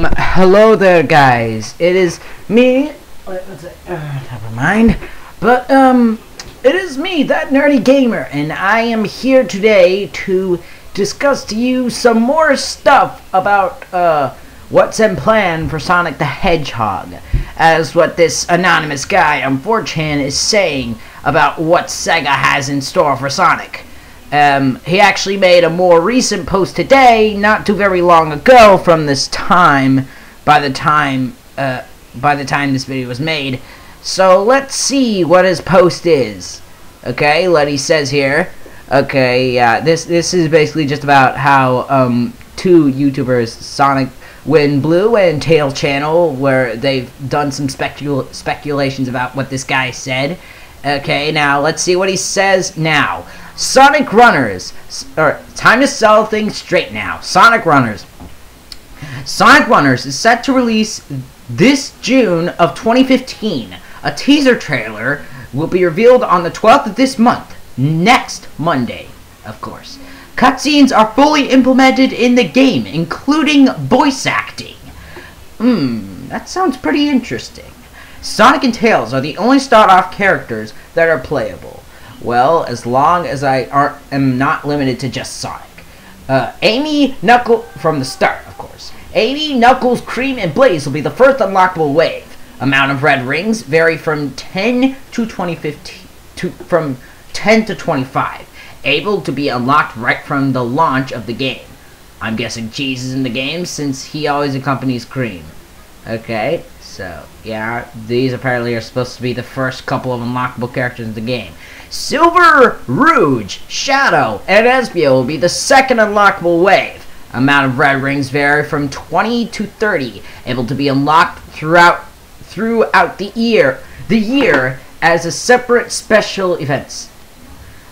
Hello there, guys. It is me. Never mind. But it is me, that nerdy gamer, and I am here today to discuss to you some more stuff about what's in plan for Sonic the Hedgehog, as what this anonymous guy on 4chan is saying about what Sega has in store for Sonic. He actually made a more recent post today, not too very long ago from this time, by the time this video was made. So let's see what his post is. Okay, what he says here. Okay, yeah, this is basically just about how two YouTubers, Sonic Blue and Tail Channel, where they've done some speculations about what this guy said. Okay, now let's see what he says now. Sonic Runners, or time to sell things straight now. Sonic Runners is set to release this June of 2015. A teaser trailer will be revealed on the 12th of this month, next Monday, of course. Cutscenes are fully implemented in the game, including voice acting. That sounds pretty interesting. Sonic and Tails are the only start-off characters that are playable. Well, as long as I am not limited to just Sonic. Amy, Knuckles, from the start, of course. Amy, Knuckles, Cream, and Blaze will be the first unlockable wave. Amount of red rings vary from 10 to 25. Able to be unlocked right from the launch of the game. I'm guessing Cheese is in the game since he always accompanies Cream. Okay, so, yeah, these apparently are supposed to be the first couple of unlockable characters in the game. Silver, Rouge, Shadow, and Espio will be the second unlockable wave. Amount of red rings vary from 20 to 30, able to be unlocked throughout the year as a separate special events.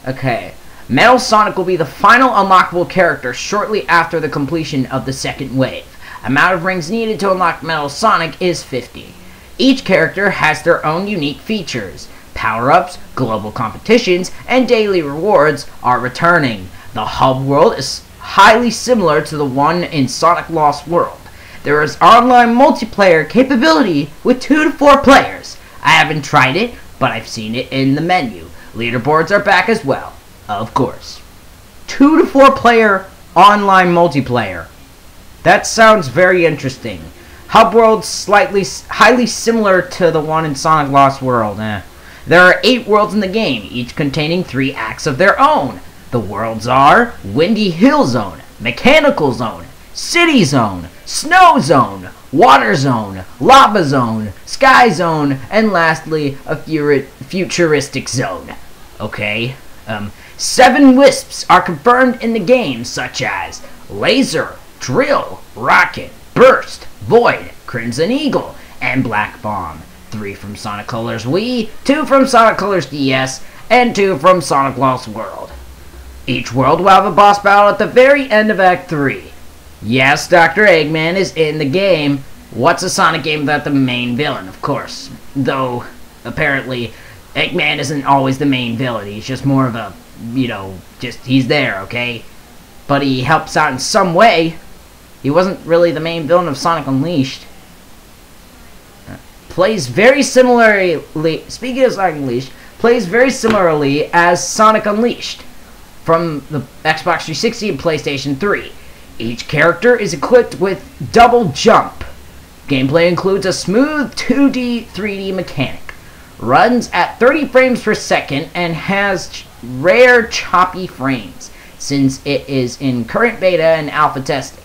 Okay, Metal Sonic will be the final unlockable character shortly after the completion of the second wave. Amount of rings needed to unlock Metal Sonic is 50. Each character has their own unique features. Power-ups, global competitions, and daily rewards are returning. The hub world is highly similar to the one in Sonic Lost World. There is online multiplayer capability with 2 to 4 players. I haven't tried it, but I've seen it in the menu. Leaderboards are back as well, of course. 2 to 4 player online multiplayer. That sounds very interesting. Hub world's highly similar to the one in Sonic Lost World. There are 8 worlds in the game, each containing 3 acts of their own. The worlds are Windy Hill Zone, Mechanical Zone, City Zone, Snow Zone, Water Zone, Lava Zone, Sky Zone, and lastly, a futuristic zone. Okay, 7 Wisps are confirmed in the game, such as Laser, Drill, Rocket, Burst, Void, Crimson Eagle, and Black Bomb. 3 from Sonic Colors Wii, 2 from Sonic Colors DS, and 2 from Sonic Lost World. Each world will have a boss battle at the very end of Act 3. Yes, Dr. Eggman is in the game. What's a Sonic game without the main villain, of course? Though, apparently, Eggman isn't always the main villain. He's just more of a, he's there, okay? But he helps out in some way. He wasn't really the main villain of Sonic Unleashed. Plays very similarly, speaking of Sonic Unleashed, plays very similarly as Sonic Unleashed from the Xbox 360 and PlayStation 3. Each character is equipped with double jump. Gameplay includes a smooth 2D, 3D mechanic. Runs at 30 frames per second and has rare choppy frames, since it is in current beta and alpha testing.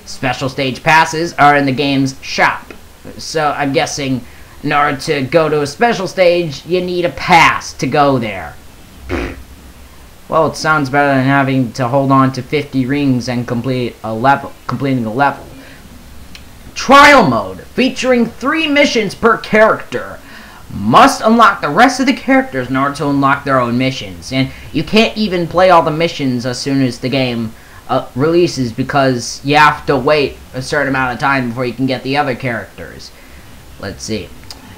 Special stage passes are in the game's shop. So I'm guessing in order to go to a special stage, you need a pass to go there. Well, it sounds better than having to hold on to 50 rings and completing a level. Trial mode, featuring 3 missions per character. Must unlock the rest of the characters in order to unlock their own missions. And you can't even play all the missions as soon as the game releases, because you have to wait a certain amount of time before you can get the other characters. Let's see.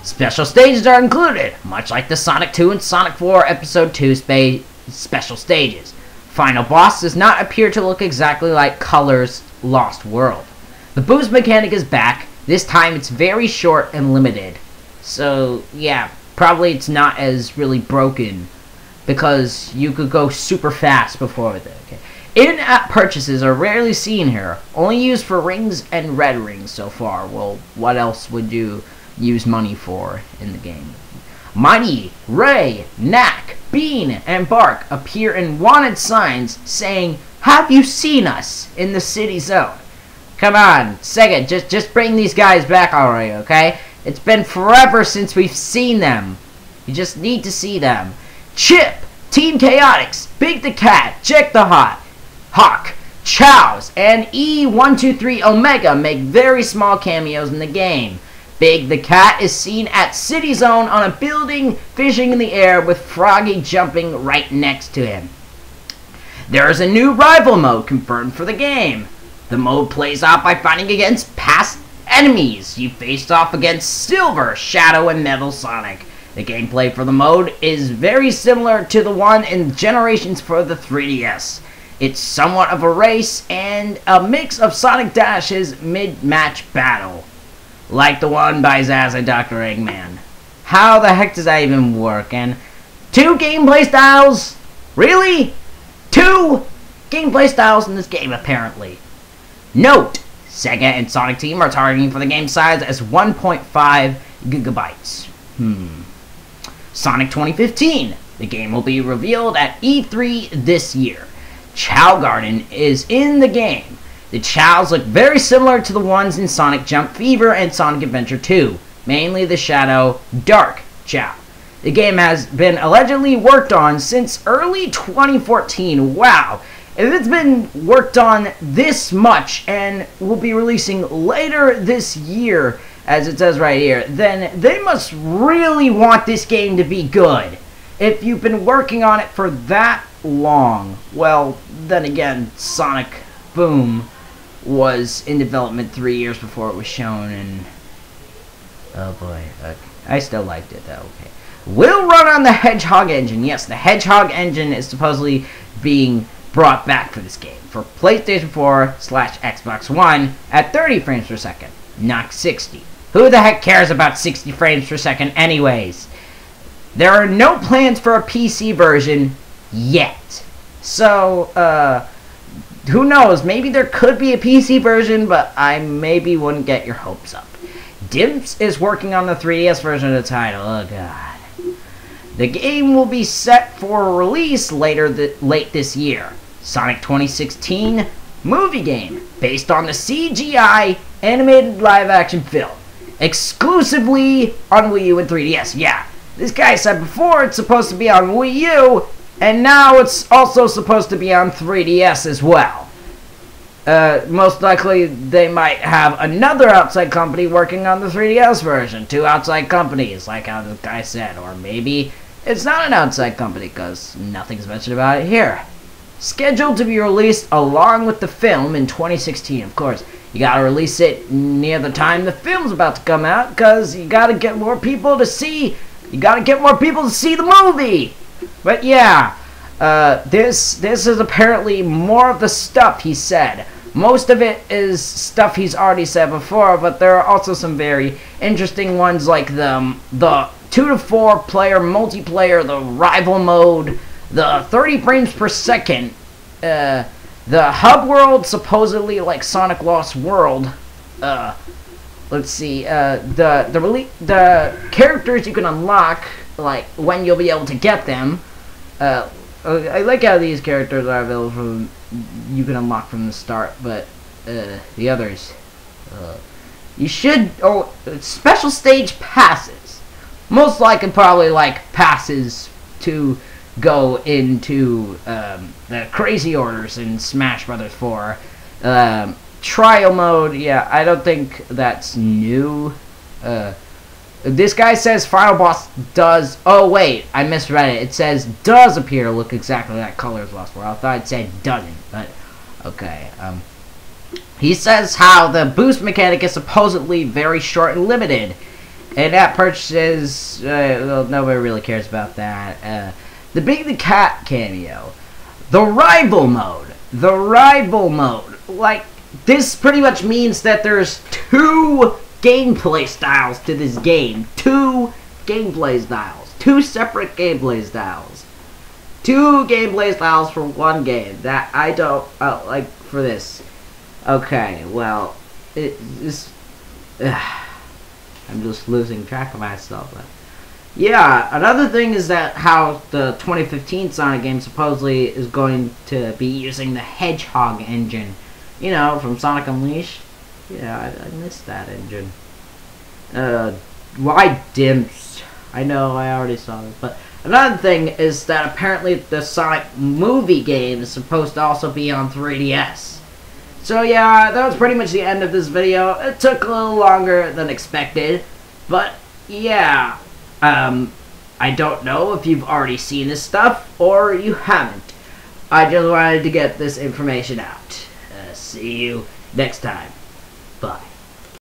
Special stages are included, much like the Sonic 2 and Sonic 4 Episode 2 special stages. Final boss does not appear to look exactly like Colors Lost World. The boost mechanic is back. This time it's very short and limited. So, yeah, probably it's not as really broken because you could go super fast before with it. Okay. In-app purchases are rarely seen here. Only used for rings and red rings so far. Well, what else would you use money for in the game? Mighty, Ray, Knack, Bean, and Bark appear in wanted signs saying, "Have you seen us?" in the city zone. Come on, Sega, just bring these guys back already, okay? It's been forever since we've seen them. You just need to see them. Chip, Team Chaotix, Big the Cat, Jack the Hawk, Chows, and E123 Omega make very small cameos in the game. Big the Cat is seen at City Zone on a building, fishing in the air with Froggy jumping right next to him. There is a new rival mode confirmed for the game. The mode plays out by fighting against past enemies. You faced off against Silver, Shadow, and Metal Sonic. The gameplay for the mode is very similar to the one in Generations for the 3DS. It's somewhat of a race and a mix of Sonic Dash's mid-match battle, like the one by Zaz and Dr. Eggman. How the heck does that even work? And 2 gameplay styles? Really? 2 gameplay styles in this game, apparently. Note, Sega and Sonic Team are targeting for the game size as 1.5 gigabytes. Sonic 2015. The game will be revealed at E3 this year. Chow Garden is in the game. The Chows look very similar to the ones in Sonic Jump Fever and Sonic Adventure 2, mainly the Shadow Dark Chow. The game has been allegedly worked on since early 2014. Wow! If it's been worked on this much and will be releasing later this year, as it says right here, then they must really want this game to be good. If you've been working on it for that long, well, then again, Sonic Boom was in development 3 years before it was shown, and oh boy, I still liked it though. Okay, will run on the Hedgehog engine. Yes, the Hedgehog engine is supposedly being brought back for this game for PlayStation 4/Xbox One at 30 frames per second, not 60. Who the heck cares about 60 frames per second anyways? There are no plans for a PC version yet. So, who knows? Maybe there could be a PC version, but I maybe wouldn't get your hopes up. Dimps is working on the 3DS version of the title. Oh god. The game will be set for release late this year. Sonic 2016 movie game based on the CGI animated live-action film, exclusively on Wii U and 3DS. Yeah, this guy said before it's supposed to be on Wii U, and now it's also supposed to be on 3DS as well. Most likely they might have another outside company working on the 3DS version. 2 outside companies, like how the guy said. Or maybe it's not an outside company, because nothing's mentioned about it here. Scheduled to be released along with the film in 2016, of course. You gotta release it near the time the film's about to come out, because you gotta get more people to see. You gotta get more people to see the movie. But yeah, this is apparently more of the stuff he said. Most of it is stuff he's already said before, but there are also some very interesting ones, like the 2 to 4 player multiplayer, the rival mode, the 30 frames per second, the hub world, supposedly like Sonic Lost World. Let's see, the characters you can unlock, like when you'll be able to get them. I like how these characters are available from, you can unlock from the start, but the others, you should, special stage passes, most likely probably like passes to go into the crazy orders in Smash Brothers 4. Trial mode, yeah, I don't think that's new. This guy says Final Boss does... Oh, wait, I misread it. It says does appear to look exactly like Colors Lost World. I thought it said doesn't, but... Okay, he says how the boost mechanic is supposedly very short and limited. And that purchases... well, nobody really cares about that. The Big the Cat cameo. The rival mode. The rival mode. Like, this pretty much means that there's two gameplay styles to this game. Two gameplay styles. Two separate gameplay styles. Two gameplay styles for one game. That I don't like for this. Okay, well, I'm just losing track of myself. But yeah, another thing is that how the 2015 Sonic game supposedly is going to be using the Hedgehog engine. You know, from Sonic Unleashed. Yeah, I missed that engine. Why dimps? I know, I already saw this. But another thing is that apparently the Sonic movie game is supposed to also be on 3DS. So yeah, that was pretty much the end of this video. It took a little longer than expected. But yeah, I don't know if you've already seen this stuff or you haven't. I just wanted to get this information out. See you next time. Bye.